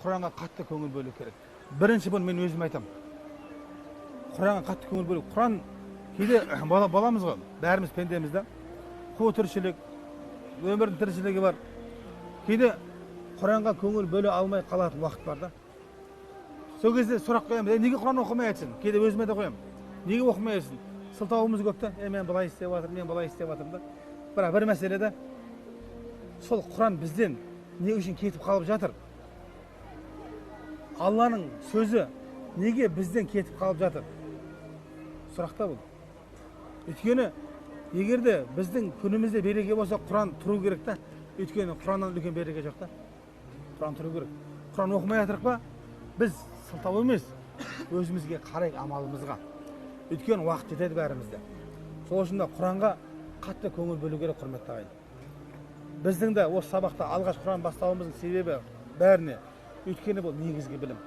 Құранға қатты көңіл бөлу керек. Бірінші бұл мен өзім айтам. Құранға қатты көңіл бөлу. Құран кейде баламыз ғой, бәріміз пендеміз да. Қу тіршілік, өмірдің тіршілігі бар. Кейде Құранға көңіл бөле алмай қалатын уақыт бар да. Сол кезде сұрақ қоямын, неге Құран оқымай жатсың? Кейде өзіме де қоямын. Неге оқымай жатсың? Сылтауымыз көп та, мен былай істеп жатырмын, мен былай істеп жатырмын да. Бірақ бір мәселе де, сол Құран бізден не үшін кетіп қалып жатыр? Алланың сөзі неге бізден кетіп қалып жатыр? Сұрақта бұл. Өйткені, егерде біздің күнімізде береке болса, Құран тұру керек та. Өйткені Құраннан үлкен береке жоқ та. Құран тұру керек. Құран оқымай жатырық па? Біз сылтау емес, өзімізге қарай амалымызға. Өйткені уақыт жетеді бәрімізде. Сол үшін де Құранға қатты көңіл бөлу керек, құрметті ағайын. Біздің де осы сабақта алғаш Құран бастауымыздың себебі бәріне. Өйткені бұл негізгі білім.